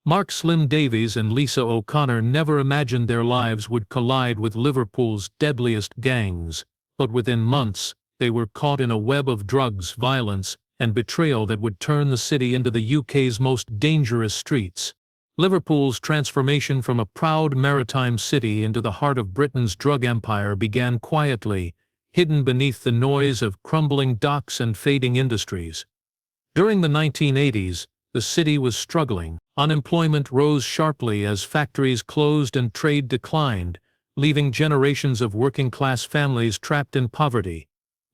Mark Slim Davies and Lisa O'Connor never imagined their lives would collide with Liverpool's deadliest gangs, but within months, they were caught in a web of drugs, violence, and betrayal that would turn the city into the UK's most dangerous streets. Liverpool's transformation from a proud maritime city into the heart of Britain's drug empire began quietly, hidden beneath the noise of crumbling docks and fading industries. During the 1980s, the city was struggling. Unemployment rose sharply as factories closed and trade declined, leaving generations of working-class families trapped in poverty.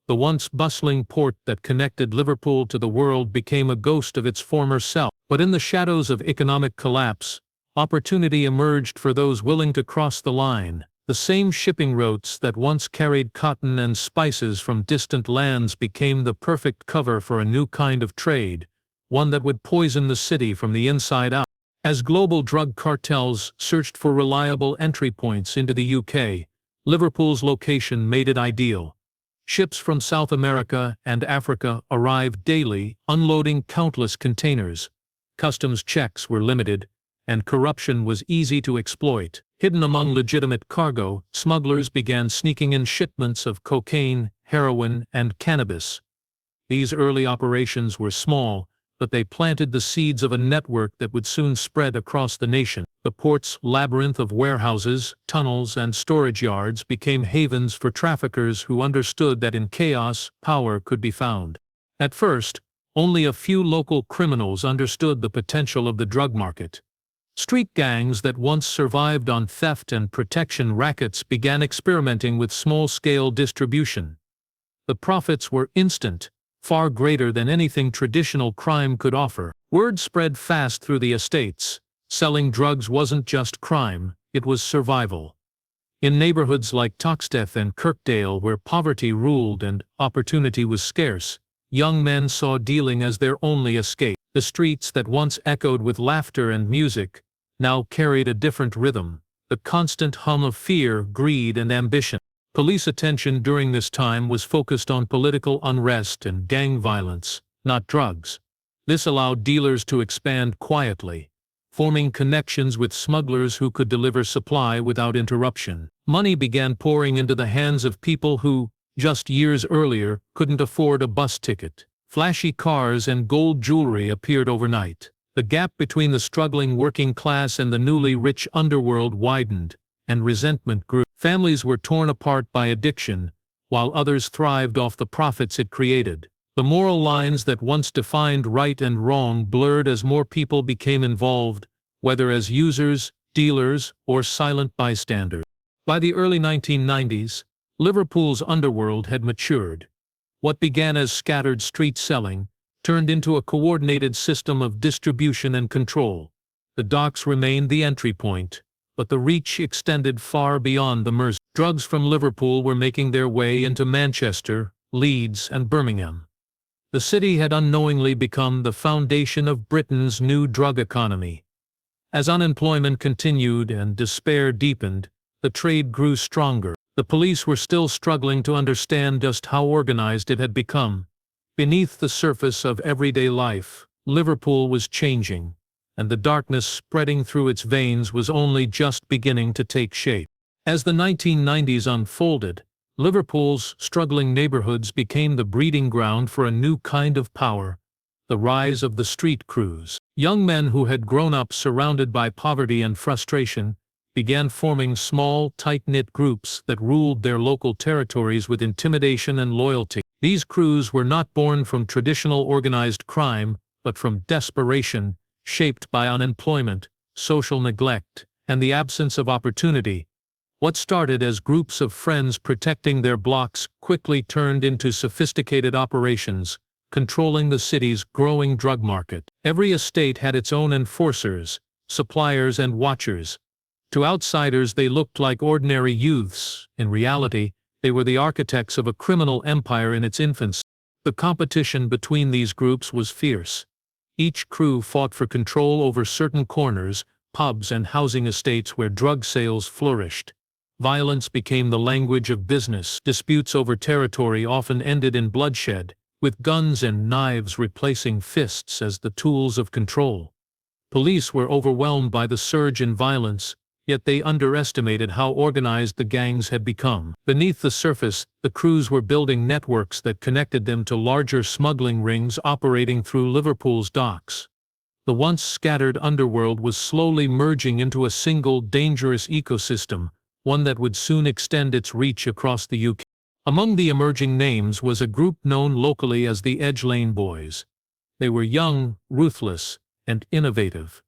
The once bustling port that connected Liverpool to the world became a ghost of its former self. But in the shadows of economic collapse, opportunity emerged for those willing to cross the line. The same shipping routes that once carried cotton and spices from distant lands became the perfect cover for a new kind of trade, one that would poison the city from the inside out. As global drug cartels searched for reliable entry points into the UK, Liverpool's location made it ideal. Ships from South America and Africa arrived daily, unloading countless containers. Customs checks were limited, and corruption was easy to exploit. Hidden among legitimate cargo, smugglers began sneaking in shipments of cocaine, heroin, and cannabis. These early operations were small, but they planted the seeds of a network that would soon spread across the nation. The port's labyrinth of warehouses, tunnels, and storage yards became havens for traffickers who understood that in chaos, power could be found. At first, only a few local criminals understood the potential of the drug market. Street gangs that once survived on theft and protection rackets began experimenting with small-scale distribution. The profits were instant, far greater than anything traditional crime could offer. Word spread fast through the estates. Selling drugs wasn't just crime, it was survival. In neighborhoods like Toxteth and Kirkdale, where poverty ruled and opportunity was scarce, young men saw dealing as their only escape. The streets that once echoed with laughter and music now carried a different rhythm, the constant hum of fear, greed, and ambition. Police attention during this time was focused on political unrest and gang violence, not drugs. This allowed dealers to expand quietly, forming connections with smugglers who could deliver supply without interruption. Money began pouring into the hands of people who, just years earlier, couldn't afford a bus ticket. Flashy cars and gold jewelry appeared overnight. The gap between the struggling working class and the newly rich underworld widened, and resentment grew. Families were torn apart by addiction, while others thrived off the profits it created. The moral lines that once defined right and wrong blurred as more people became involved, whether as users, dealers, or silent bystanders. By the early 1990s, Liverpool's underworld had matured. What began as scattered street selling turned into a coordinated system of distribution and control. The docks remained the entry point, but the reach extended far beyond the Mersey. Drugs from Liverpool were making their way into Manchester, Leeds, and Birmingham. The city had unknowingly become the foundation of Britain's new drug economy. As unemployment continued and despair deepened, the trade grew stronger. The police were still struggling to understand just how organized it had become. Beneath the surface of everyday life, Liverpool was changing, and the darkness spreading through its veins was only just beginning to take shape. As the 1990s unfolded, Liverpool's struggling neighborhoods became the breeding ground for a new kind of power, the rise of the street crews. Young men who had grown up surrounded by poverty and frustration began forming small, tight-knit groups that ruled their local territories with intimidation and loyalty. These crews were not born from traditional organized crime, but from desperation, shaped by unemployment, social neglect, and the absence of opportunity. What started as groups of friends protecting their blocks quickly turned into sophisticated operations, controlling the city's growing drug market. Every estate had its own enforcers, suppliers, and watchers. To outsiders they looked like ordinary youths. In reality, they were the architects of a criminal empire in its infancy. The competition between these groups was fierce. Each crew fought for control over certain corners, pubs, and housing estates where drug sales flourished. Violence became the language of business. Disputes over territory often ended in bloodshed, with guns and knives replacing fists as the tools of control. Police were overwhelmed by the surge in violence, yet they underestimated how organized the gangs had become. Beneath the surface, the crews were building networks that connected them to larger smuggling rings operating through Liverpool's docks. The once scattered underworld was slowly merging into a single dangerous ecosystem, one that would soon extend its reach across the UK. Among the emerging names was a group known locally as the Edge Lane Boys. They were young, ruthless, and innovative.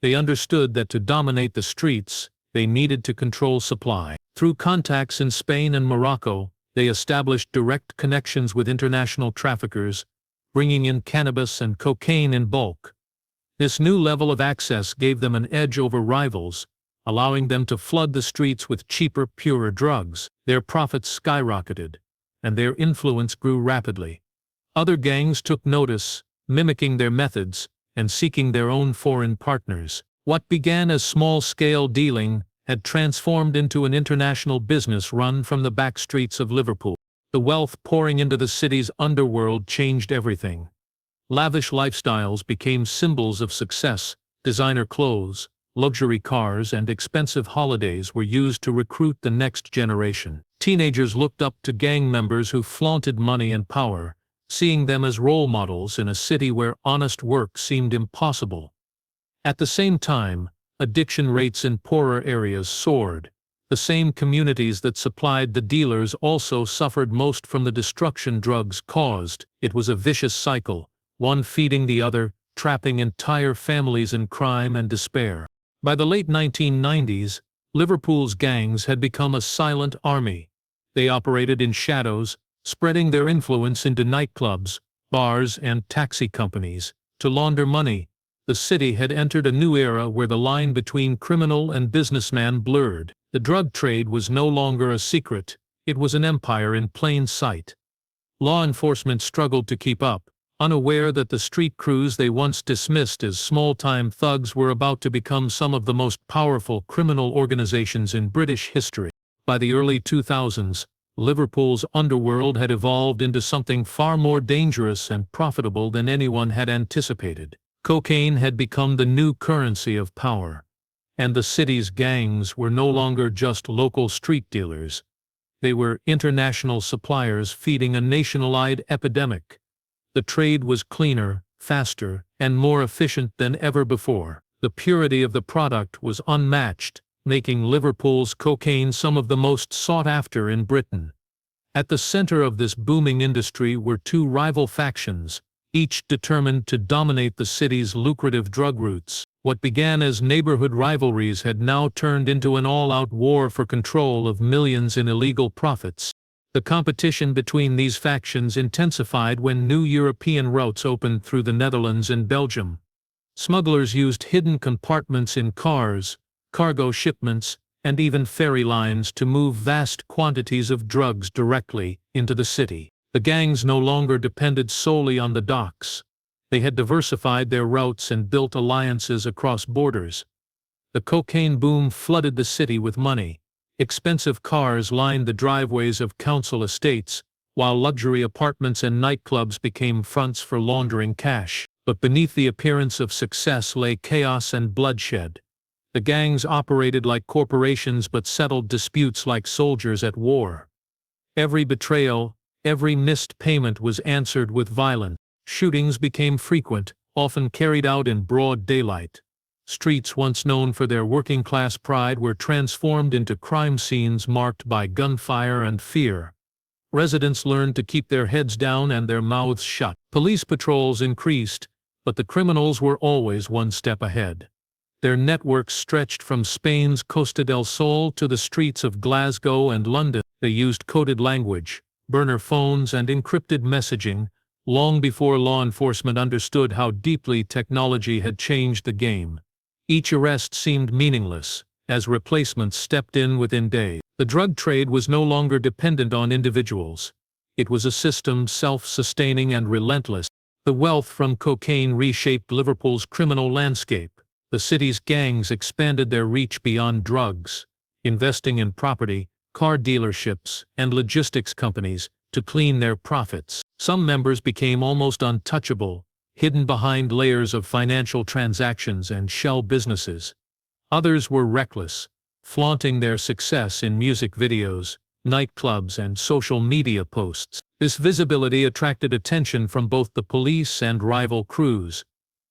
They understood that to dominate the streets, they needed to control supply. Through contacts in Spain and Morocco, they established direct connections with international traffickers, bringing in cannabis and cocaine in bulk. This new level of access gave them an edge over rivals, allowing them to flood the streets with cheaper, purer drugs. Their profits skyrocketed, and their influence grew rapidly. Other gangs took notice, mimicking their methods, and seeking their own foreign partners. What began as small-scale dealing had transformed into an international business run from the back streets of Liverpool. The wealth pouring into the city's underworld changed everything. Lavish lifestyles became symbols of success. Designer clothes, luxury cars, and expensive holidays were used to recruit the next generation. Teenagers looked up to gang members who flaunted money and power, seeing them as role models in a city where honest work seemed impossible. At the same time, addiction rates in poorer areas soared. The same communities that supplied the dealers also suffered most from the destruction drugs caused. It was a vicious cycle, one feeding the other, trapping entire families in crime and despair. By the late 1990s, Liverpool's gangs had become a silent army. They operated in shadows, spreading their influence into nightclubs, bars, and taxi companies. To launder money, the city had entered a new era where the line between criminal and businessman blurred. The drug trade was no longer a secret, it was an empire in plain sight. Law enforcement struggled to keep up, unaware that the street crews they once dismissed as small-time thugs were about to become some of the most powerful criminal organizations in British history. By the early 2000s, Liverpool's underworld had evolved into something far more dangerous and profitable than anyone had anticipated. Cocaine had become the new currency of power, and the city's gangs were no longer just local street dealers. They were international suppliers feeding a nationwide epidemic. The trade was cleaner, faster, and more efficient than ever before. The purity of the product was unmatched, making Liverpool's cocaine some of the most sought after in Britain. At the center of this booming industry were two rival factions, each determined to dominate the city's lucrative drug routes. What began as neighborhood rivalries had now turned into an all-out war for control of millions in illegal profits. The competition between these factions intensified when new European routes opened through the Netherlands and Belgium. Smugglers used hidden compartments in cars, cargo shipments, and even ferry lines to move vast quantities of drugs directly into the city. The gangs no longer depended solely on the docks. They had diversified their routes and built alliances across borders. The cocaine boom flooded the city with money. Expensive cars lined the driveways of council estates, while luxury apartments and nightclubs became fronts for laundering cash. But beneath the appearance of success lay chaos and bloodshed. The gangs operated like corporations but settled disputes like soldiers at war. Every betrayal, every missed payment was answered with violence. Shootings became frequent, often carried out in broad daylight. Streets once known for their working-class pride were transformed into crime scenes marked by gunfire and fear. Residents learned to keep their heads down and their mouths shut. Police patrols increased, but the criminals were always one step ahead. Their networks stretched from Spain's Costa del Sol to the streets of Glasgow and London. They used coded language, burner phones, and encrypted messaging, long before law enforcement understood how deeply technology had changed the game. Each arrest seemed meaningless, as replacements stepped in within days. The drug trade was no longer dependent on individuals. It was a system self-sustaining and relentless. The wealth from cocaine reshaped Liverpool's criminal landscape. The city's gangs expanded their reach beyond drugs, investing in property, car dealerships, and logistics companies to clean their profits. Some members became almost untouchable, hidden behind layers of financial transactions and shell businesses. Others were reckless, flaunting their success in music videos, nightclubs, and social media posts. This visibility attracted attention from both the police and rival crews,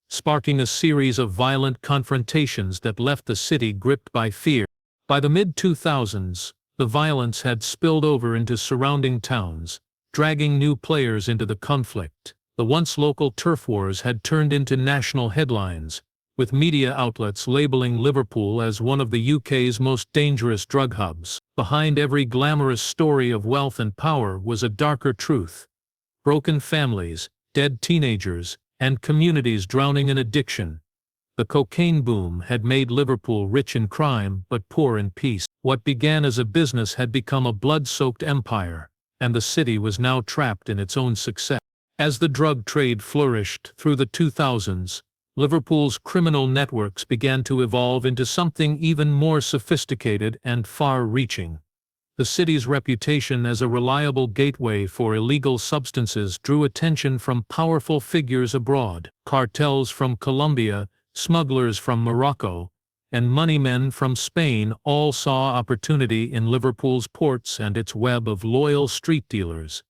sparking a series of violent confrontations that left the city gripped by fear. By the mid-2000s, the violence had spilled over into surrounding towns, dragging new players into the conflict. The once local turf wars had turned into national headlines, with media outlets labeling Liverpool as one of the UK's most dangerous drug hubs. Behind every glamorous story of wealth and power was a darker truth: broken families, dead teenagers, and communities drowning in addiction. The cocaine boom had made Liverpool rich in crime but poor in peace. What began as a business had become a blood-soaked empire, and the city was now trapped in its own success. As the drug trade flourished through the 2000s, Liverpool's criminal networks began to evolve into something even more sophisticated and far-reaching. The city's reputation as a reliable gateway for illegal substances drew attention from powerful figures abroad. Cartels from Colombia, smugglers from Morocco, and moneymen from Spain all saw opportunity in Liverpool's ports and its web of loyal street dealers.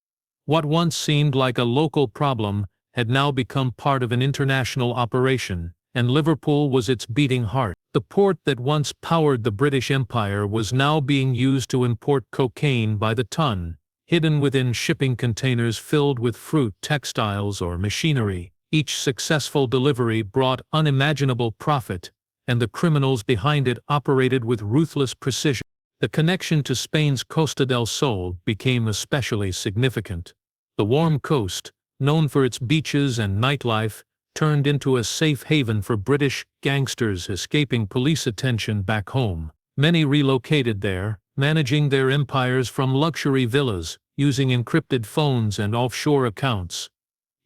What once seemed like a local problem had now become part of an international operation, and Liverpool was its beating heart. The port that once powered the British Empire was now being used to import cocaine by the ton, hidden within shipping containers filled with fruit, textiles, or machinery. Each successful delivery brought unimaginable profit, and the criminals behind it operated with ruthless precision. The connection to Spain's Costa del Sol became especially significant. The warm coast, known for its beaches and nightlife, turned into a safe haven for British gangsters escaping police attention back home. Many relocated there, managing their empires from luxury villas, using encrypted phones and offshore accounts.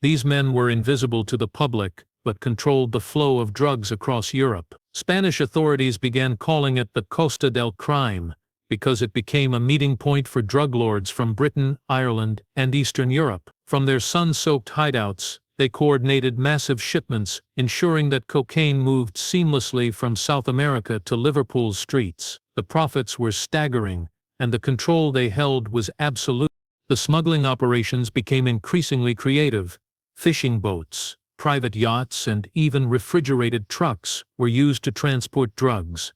These men were invisible to the public, but controlled the flow of drugs across Europe. Spanish authorities began calling it the Costa del Crime, because it became a meeting point for drug lords from Britain, Ireland, and Eastern Europe. From their sun-soaked hideouts, they coordinated massive shipments, ensuring that cocaine moved seamlessly from South America to Liverpool's streets. The profits were staggering, and the control they held was absolute. The smuggling operations became increasingly creative. Fishing boats, private yachts, and even refrigerated trucks were used to transport drugs.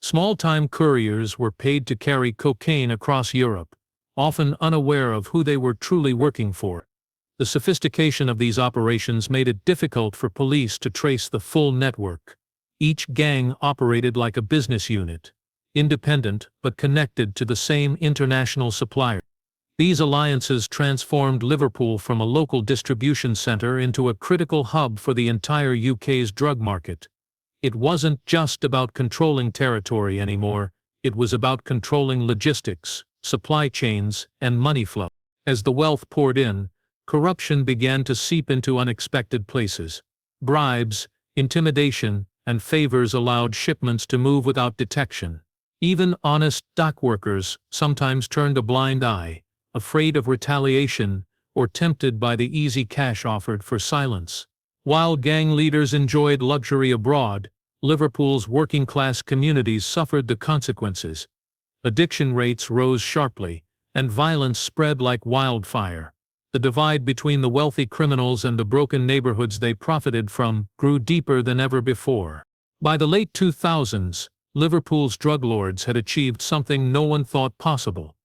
Small-time couriers were paid to carry cocaine across Europe, often unaware of who they were truly working for. The sophistication of these operations made it difficult for police to trace the full network. Each gang operated like a business unit, independent but connected to the same international supplier. These alliances transformed Liverpool from a local distribution center into a critical hub for the entire UK's drug market. It wasn't just about controlling territory anymore, it was about controlling logistics, supply chains, and money flow. As the wealth poured in, corruption began to seep into unexpected places. Bribes, intimidation, and favors allowed shipments to move without detection. Even honest dock workers sometimes turned a blind eye, afraid of retaliation or tempted by the easy cash offered for silence. While gang leaders enjoyed luxury abroad, Liverpool's working-class communities suffered the consequences. Addiction rates rose sharply, and violence spread like wildfire. The divide between the wealthy criminals and the broken neighborhoods they profited from grew deeper than ever before. By the late 2000s, Liverpool's drug lords had achieved something no one thought possible.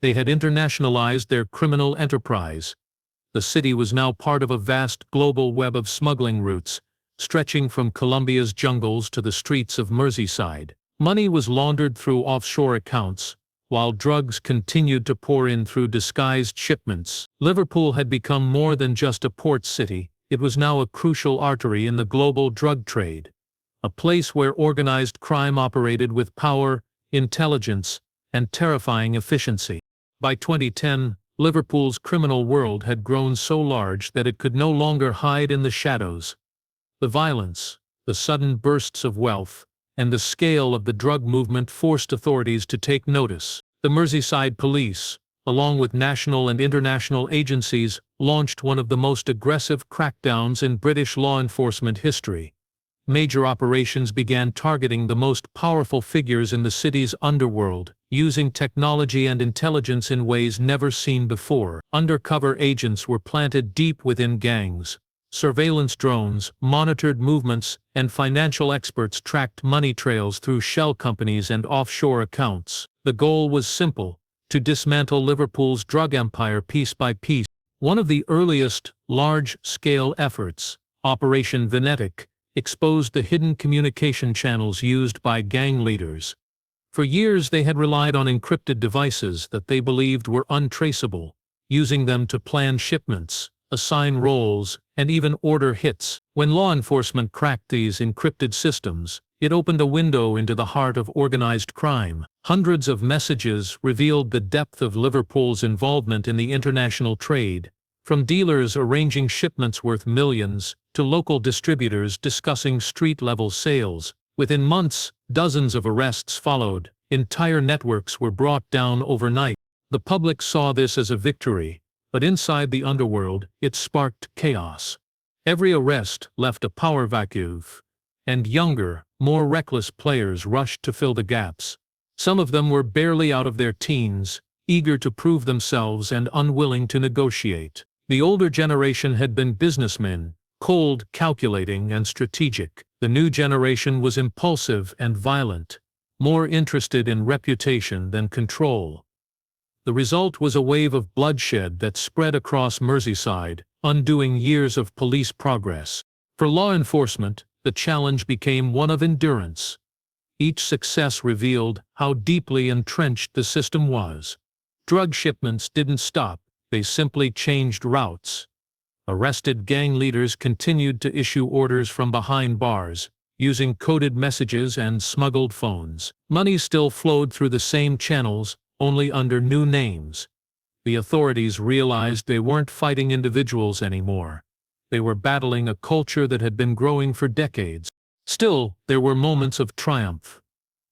They had internationalized their criminal enterprise. The city was now part of a vast global web of smuggling routes, stretching from Colombia's jungles to the streets of Merseyside. Money was laundered through offshore accounts, while drugs continued to pour in through disguised shipments. Liverpool had become more than just a port city, it was now a crucial artery in the global drug trade. A place where organized crime operated with power, intelligence, and terrifying efficiency. By 2010, Liverpool's criminal world had grown so large that it could no longer hide in the shadows. The violence, the sudden bursts of wealth, and the scale of the drug movement forced authorities to take notice. The Merseyside police, along with national and international agencies, launched one of the most aggressive crackdowns in British law enforcement history. Major operations began targeting the most powerful figures in the city's underworld, using technology and intelligence in ways never seen before. Undercover agents were planted deep within gangs. Surveillance drones monitored movements, and financial experts tracked money trails through shell companies and offshore accounts. The goal was simple: to dismantle Liverpool's drug empire piece by piece. One of the earliest, large-scale efforts, Operation Venetic, exposed the hidden communication channels used by gang leaders. For years they had relied on encrypted devices that they believed were untraceable, using them to plan shipments, assign roles, and even order hits. When law enforcement cracked these encrypted systems, it opened a window into the heart of organized crime. Hundreds of messages revealed the depth of Liverpool's involvement in the international trade, from dealers arranging shipments worth millions, to local distributors discussing street-level sales. Within months, dozens of arrests followed. Entire networks were brought down overnight. The public saw this as a victory, but inside the underworld, it sparked chaos. Every arrest left a power vacuum, and younger, more reckless players rushed to fill the gaps. Some of them were barely out of their teens, eager to prove themselves and unwilling to negotiate. The older generation had been businessmen, cold, calculating, and strategic. The new generation was impulsive and violent, more interested in reputation than control. The result was a wave of bloodshed that spread across Merseyside, undoing years of police progress. For law enforcement, the challenge became one of endurance. Each success revealed how deeply entrenched the system was. Drug shipments didn't stop, they simply changed routes. Arrested gang leaders continued to issue orders from behind bars, using coded messages and smuggled phones. Money still flowed through the same channels, only under new names. The authorities realized they weren't fighting individuals anymore. They were battling a culture that had been growing for decades. Still, there were moments of triumph.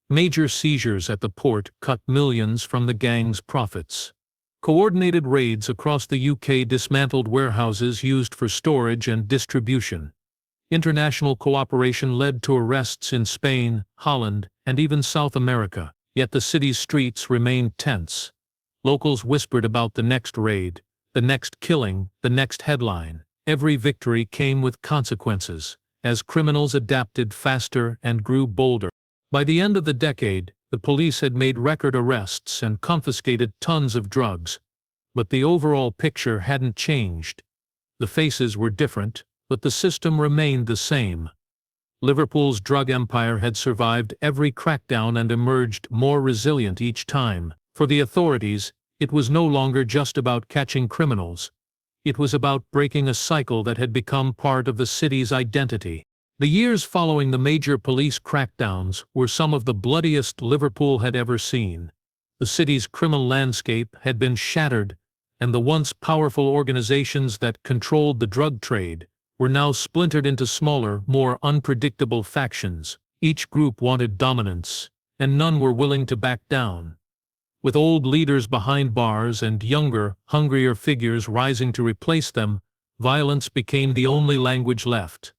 Major seizures at the port cut millions from the gang's profits. Coordinated raids across the UK dismantled warehouses used for storage and distribution. International cooperation led to arrests in Spain, Holland, and even South America. Yet the city's streets remained tense. Locals whispered about the next raid, the next killing, the next headline. Every victory came with consequences, as criminals adapted faster and grew bolder. By the end of the decade, the police had made record arrests and confiscated tons of drugs. But the overall picture hadn't changed. The faces were different, but the system remained the same. Liverpool's drug empire had survived every crackdown and emerged more resilient each time. For the authorities, it was no longer just about catching criminals. It was about breaking a cycle that had become part of the city's identity. The years following the major police crackdowns were some of the bloodiest Liverpool had ever seen. The city's criminal landscape had been shattered, and the once powerful organizations that controlled the drug trade were now splintered into smaller, more unpredictable factions. Each group wanted dominance, and none were willing to back down. With old leaders behind bars and younger, hungrier figures rising to replace them, violence became the only language left.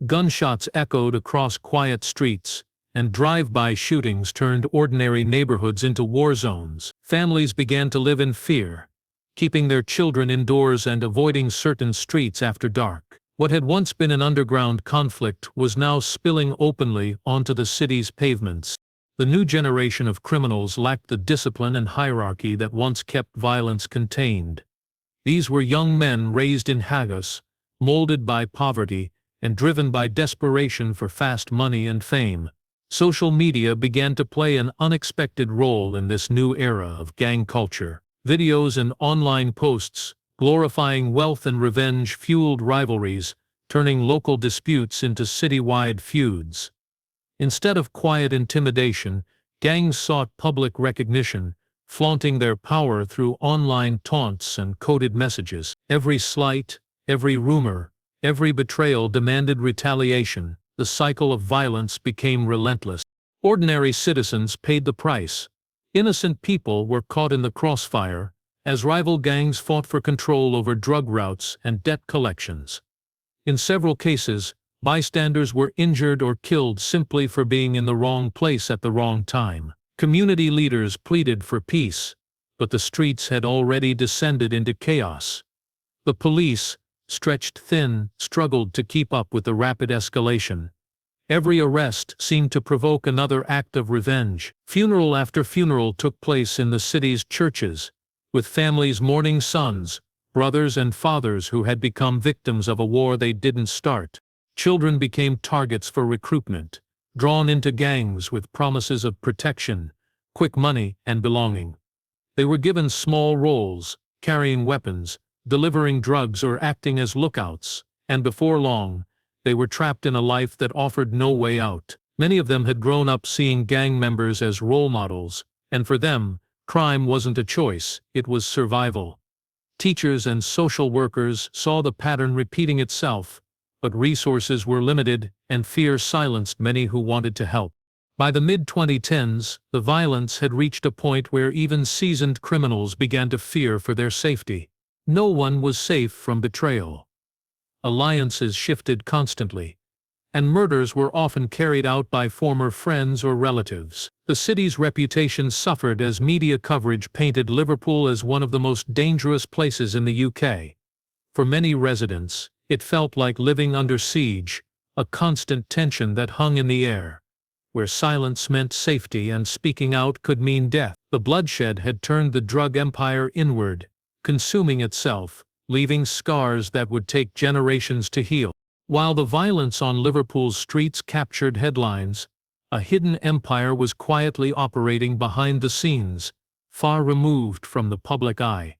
Gunshots echoed across quiet streets, and drive-by shootings turned ordinary neighborhoods into war zones. Families began to live in fear, keeping their children indoors and avoiding certain streets after dark. What had once been an underground conflict was now spilling openly onto the city's pavements. The new generation of criminals lacked the discipline and hierarchy that once kept violence contained. These were young men raised in haggis, molded by poverty, and driven by desperation for fast money and fame. Social media began to play an unexpected role in this new era of gang culture. Videos and online posts, glorifying wealth and revenge, fueled rivalries, turning local disputes into citywide feuds. Instead of quiet intimidation, gangs sought public recognition, flaunting their power through online taunts and coded messages. Every slight, every rumor, every betrayal demanded retaliation. The cycle of violence became relentless. Ordinary citizens paid the price. Innocent people were caught in the crossfire, as rival gangs fought for control over drug routes and debt collections. In several cases, bystanders were injured or killed simply for being in the wrong place at the wrong time. Community leaders pleaded for peace, but the streets had already descended into chaos. The police, stretched thin, struggled to keep up with the rapid escalation. Every arrest seemed to provoke another act of revenge. Funeral after funeral took place in the city's churches, with families mourning sons, brothers and fathers who had become victims of a war they didn't start. Children became targets for recruitment, drawn into gangs with promises of protection, quick money, and belonging. They were given small roles, carrying weapons, delivering drugs, or acting as lookouts, and before long, they were trapped in a life that offered no way out. Many of them had grown up seeing gang members as role models, and for them, crime wasn't a choice, it was survival. Teachers and social workers saw the pattern repeating itself, but resources were limited and fear silenced many who wanted to help. By the mid-2010s, the violence had reached a point where even seasoned criminals began to fear for their safety. No one was safe from betrayal. Alliances shifted constantly, and murders were often carried out by former friends or relatives. The city's reputation suffered as media coverage painted Liverpool as one of the most dangerous places in the UK. For many residents, it felt like living under siege, a constant tension that hung in the air, where silence meant safety and speaking out could mean death. The bloodshed had turned the drug empire inward, consuming itself, leaving scars that would take generations to heal. While the violence on Liverpool's streets captured headlines, a hidden empire was quietly operating behind the scenes, far removed from the public eye.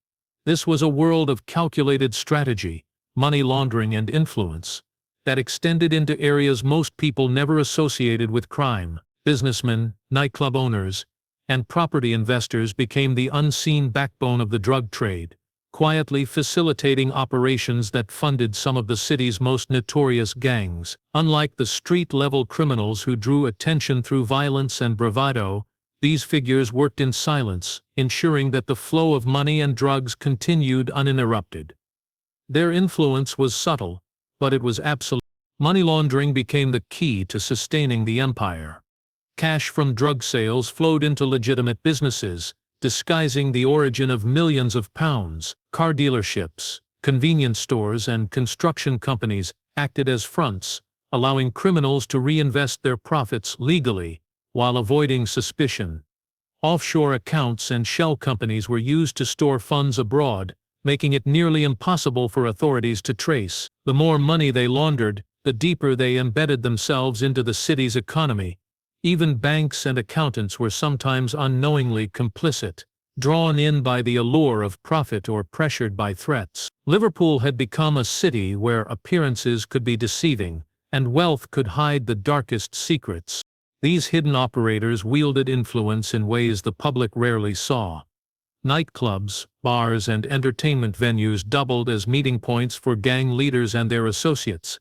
This was a world of calculated strategy, money laundering and influence, that extended into areas most people never associated with crime. Businessmen, nightclub owners, and property investors became the unseen backbone of the drug trade, quietly facilitating operations that funded some of the city's most notorious gangs. Unlike the street-level criminals who drew attention through violence and bravado, these figures worked in silence, ensuring that the flow of money and drugs continued uninterrupted. Their influence was subtle, but it was absolute. Money laundering became the key to sustaining the empire. Cash from drug sales flowed into legitimate businesses, disguising the origin of millions of pounds. Car dealerships, convenience stores, and construction companies acted as fronts, allowing criminals to reinvest their profits legally while avoiding suspicion. Offshore accounts and shell companies were used to store funds abroad, making it nearly impossible for authorities to trace. The more money they laundered, the deeper they embedded themselves into the city's economy. Even banks and accountants were sometimes unknowingly complicit, drawn in by the allure of profit or pressured by threats. Liverpool had become a city where appearances could be deceiving, and wealth could hide the darkest secrets. These hidden operators wielded influence in ways the public rarely saw. Nightclubs, bars, and entertainment venues doubled as meeting points for gang leaders and their associates.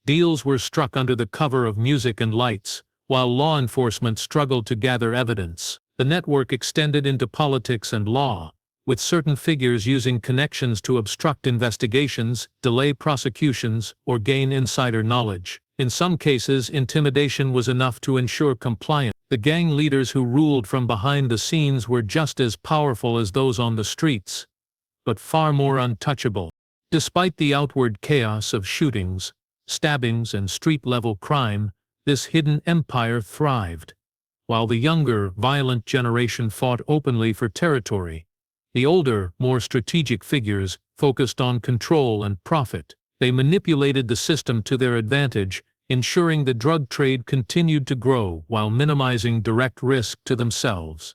Deals were struck under the cover of music and lights, while law enforcement struggled to gather evidence. The network extended into politics and law, with certain figures using connections to obstruct investigations, delay prosecutions, or gain insider knowledge. In some cases, intimidation was enough to ensure compliance. The gang leaders who ruled from behind the scenes were just as powerful as those on the streets, but far more untouchable. Despite the outward chaos of shootings, stabbings, and street-level crime, this hidden empire thrived. While the younger, violent generation fought openly for territory, the older, more strategic figures focused on control and profit. They manipulated the system to their advantage, ensuring the drug trade continued to grow while minimizing direct risk to themselves.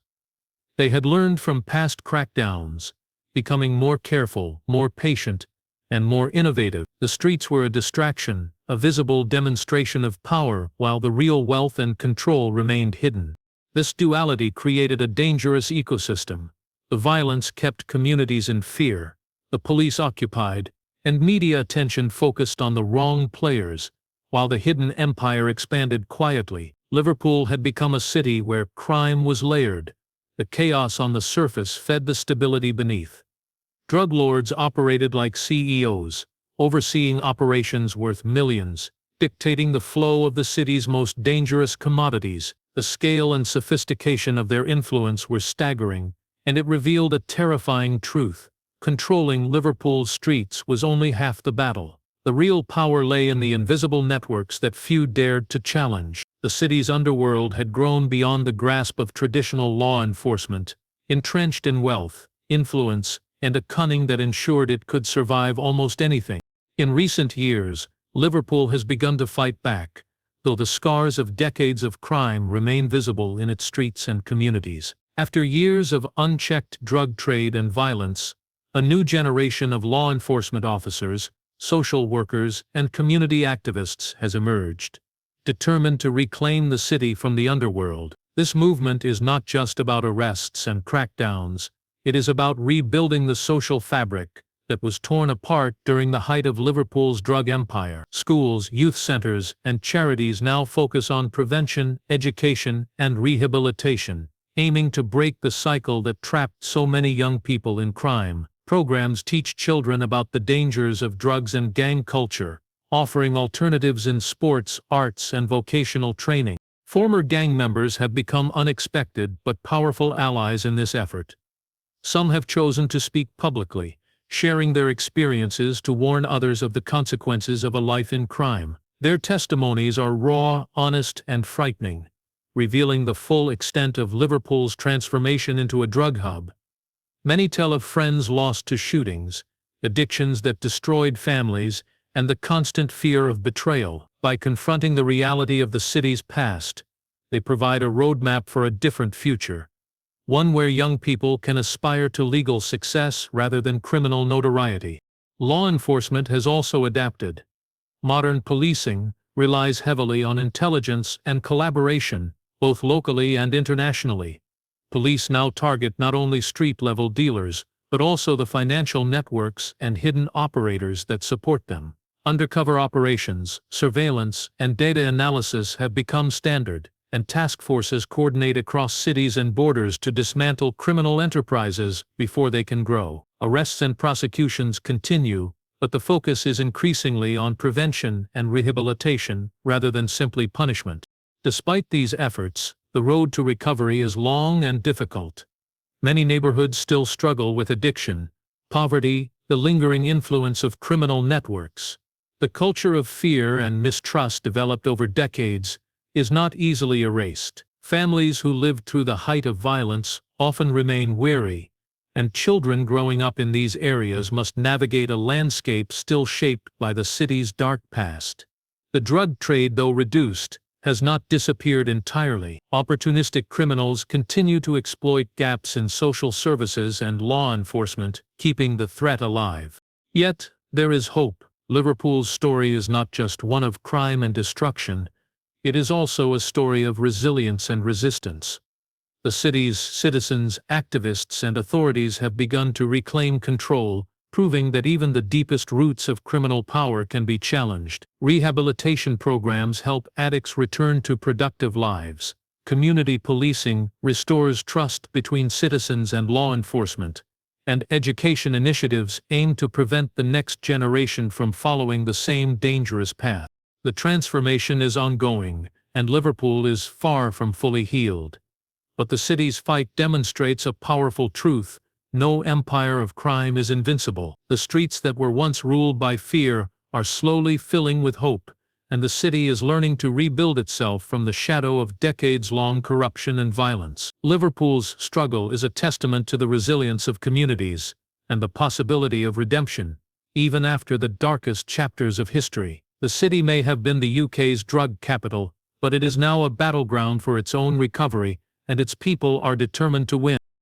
They had learned from past crackdowns, becoming more careful, more patient, and more innovative. The streets were a distraction, a visible demonstration of power, while the real wealth and control remained hidden. This duality created a dangerous ecosystem. The violence kept communities in fear, the police occupied, and media attention focused on the wrong players, while the hidden empire expanded quietly. Liverpool had become a city where crime was layered. The chaos on the surface fed the stability beneath. Drug lords operated like CEOs, overseeing operations worth millions, dictating the flow of the city's most dangerous commodities. The scale and sophistication of their influence were staggering, and it revealed a terrifying truth. Controlling Liverpool's streets was only half the battle. The real power lay in the invisible networks that few dared to challenge. The city's underworld had grown beyond the grasp of traditional law enforcement, entrenched in wealth, influence, and a cunning that ensured it could survive almost anything. In recent years, Liverpool has begun to fight back, though the scars of decades of crime remain visible in its streets and communities. After years of unchecked drug trade and violence, a new generation of law enforcement officers, social workers, and community activists has emerged, determined to reclaim the city from the underworld. This movement is not just about arrests and crackdowns, it is about rebuilding the social fabric that was torn apart during the height of Liverpool's drug empire. Schools, youth centers, and charities now focus on prevention, education, and rehabilitation, aiming to break the cycle that trapped so many young people in crime. Programs teach children about the dangers of drugs and gang culture, offering alternatives in sports, arts, and vocational training. Former gang members have become unexpected but powerful allies in this effort. Some have chosen to speak publicly, sharing their experiences to warn others of the consequences of a life in crime. Their testimonies are raw, honest, and frightening, revealing the full extent of Liverpool's transformation into a drug hub. Many tell of friends lost to shootings, addictions that destroyed families, and the constant fear of betrayal. By confronting the reality of the city's past, they provide a roadmap for a different future, one where young people can aspire to legal success rather than criminal notoriety. Law enforcement has also adapted. Modern policing relies heavily on intelligence and collaboration, both locally and internationally. Police now target not only street-level dealers, but also the financial networks and hidden operators that support them. Undercover operations, surveillance, and data analysis have become standard, and task forces coordinate across cities and borders to dismantle criminal enterprises before they can grow. Arrests and prosecutions continue, but the focus is increasingly on prevention and rehabilitation rather than simply punishment. Despite these efforts, the road to recovery is long and difficult. Many neighborhoods still struggle with addiction, poverty, the lingering influence of criminal networks. The culture of fear and mistrust developed over decades is not easily erased. Families who lived through the height of violence often remain wary, and children growing up in these areas must navigate a landscape still shaped by the city's dark past. The drug trade, though reduced, has not disappeared entirely. Opportunistic criminals continue to exploit gaps in social services and law enforcement, keeping the threat alive. Yet, there is hope. Liverpool's story is not just one of crime and destruction, it is also a story of resilience and resistance. The city's citizens, activists, and authorities have begun to reclaim control, proving that even the deepest roots of criminal power can be challenged. Rehabilitation programs help addicts return to productive lives. Community policing restores trust between citizens and law enforcement, and education initiatives aim to prevent the next generation from following the same dangerous path. The transformation is ongoing, and Liverpool is far from fully healed. But the city's fight demonstrates a powerful truth: no empire of crime is invincible. The streets that were once ruled by fear are slowly filling with hope, and the city is learning to rebuild itself from the shadow of decades-long corruption and violence. Liverpool's struggle is a testament to the resilience of communities and the possibility of redemption, even after the darkest chapters of history. The city may have been the UK's drug capital, but it is now a battleground for its own recovery, and its people are determined to win.